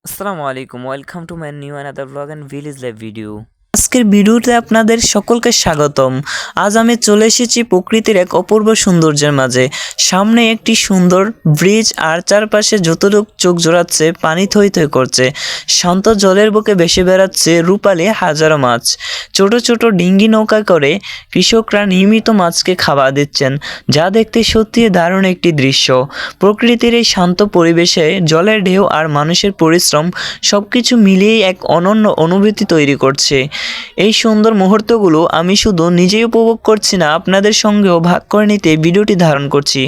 আসসালামু আলাইকুম, welcome to my new another blog and village live video. আজকের ভিডিওতে আপনাদের সকলকে স্বাগতম। আজ আমি চলে এসেছি প্রকৃতির এক অপূর্ব সৌন্দর্যের মাঝে। সামনে একটি সুন্দর ব্রিজ, আর চারপাশে যতটুকু চোখ জোড়াচ্ছে পানি থই থই করছে। শান্ত জলের বুকে ভেসে বেড়াচ্ছে রূপালি হাজারো মাছ। ছোট ছোট ডিঙ্গি নৌকা করে কৃষকরা নিয়মিত মাছকে খাবার দিচ্ছেন, যা দেখতে সত্যি দারুণ একটি দৃশ্য। প্রকৃতির এই শান্ত পরিবেশে জলের ঢেউ আর মানুষের পরিশ্রম সবকিছু মিলিয়েই এক অনন্য অনুভূতি তৈরি করছে। এই সুন্দর মুহূর্তগুলো আমি শুধু নিজেই উপভোগ করছি না, আপনাদের সঙ্গেও ভাগ করে নিতে ভিডিওটি ধারণ করছি।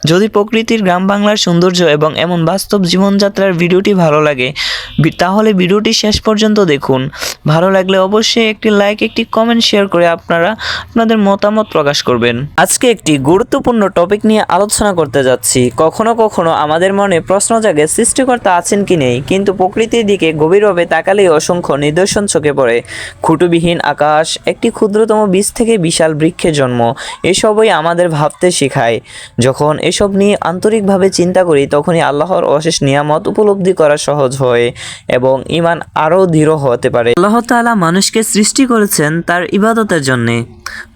যদি প্রকৃতির গ্রাম বাংলার সৌন্দর্য এবং এমন বাস্তব জীবনযাত্রার ভিডিওটি ভালো লাগে তাহলে ভিডিওটি শেষ পর্যন্ত দেখুন। ভালো লাগলে অবশ্যই একটি লাইক, একটি কমেন্ট, শেয়ার করে আপনাদের মতামত প্রকাশ করবেন। আজকে একটি গুরুত্বপূর্ণ টপিক নিয়ে আলোচনা করতে যাচ্ছি। কখনো কখনো আমাদের মনে প্রশ্ন জাগে, সৃষ্টিকর্তা আছেন কি নেই, কিন্তু প্রকৃতির দিকে গভীরভাবে তাকালেই অসংখ্য নিদর্শন চোখে পড়ে। খুঁটিবিহীন আকাশ, একটি ক্ষুদ্রতম বীজ থেকে বিশাল বৃক্ষের জন্ম, এসবই আমাদের ভাবতে শেখায়। যখন এসব নিয়ে আন্তরিকভাবে চিন্তা করি তখনই আল্লাহর অশেষ নিয়ামত উপলব্ধি করা সহজ হয় এবং ঈমান আরও দৃঢ় হতে পারে। আল্লাহ তাআলা মানুষকে সৃষ্টি করেছেন তার ইবাদতের জন্যে।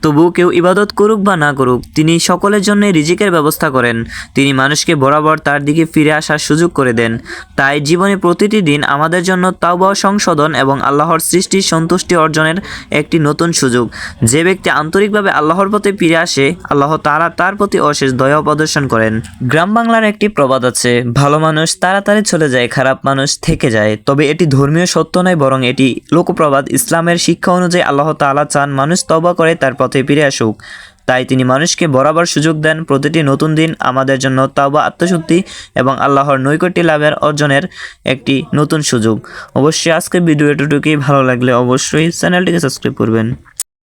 তবু কেউ ইবাদত করুক বা না করুক, তিনি সকলের জন্য রিজিকের ব্যবস্থা করেন। তিনি মানুষকে বরাবর তার দিকে ফিরে আসার সুযোগ করে দেন। তাই জীবনে প্রতিটি দিন আমাদের জন্য তাওবা সংশোধন এবং আল্লাহর সৃষ্টির সন্তুষ্টি অর্জনের একটি নতুন সুযোগ। যে ব্যক্তি আন্তরিকভাবে আল্লাহর পথে ফিরে আসে, আল্লাহ তাআলা তার প্রতি অশেষ দয়া প্রদর্শন করেন। গ্রাম বাংলার একটি প্রবাদ আছে, ভালো মানুষ তাড়াতাড়ি চলে যায়, খারাপ মানুষ থেকে যায়। তবে এটি ধর্মীয় সত্য নয়, বরং এটি লোকপ্রবাদ। ইসলামের শিক্ষা অনুযায়ী আল্লাহ তাআলা চান মানুষ তওবা করে তার পথে ফিরে আসুক। তাই তিনি মানুষকে বরাবর সুযোগ দেন। প্রতিটি নতুন দিন আমাদের জন্য তাওবা, আত্মশুদ্ধি এবং আল্লাহর নৈকট্য লাভের অর্জনের একটি নতুন সুযোগ। অবশ্যই আজকের ভিডিও এতটুকুই। ভালো লাগলে অবশ্যই চ্যানেলটিকে সাবস্ক্রাইব করবেন।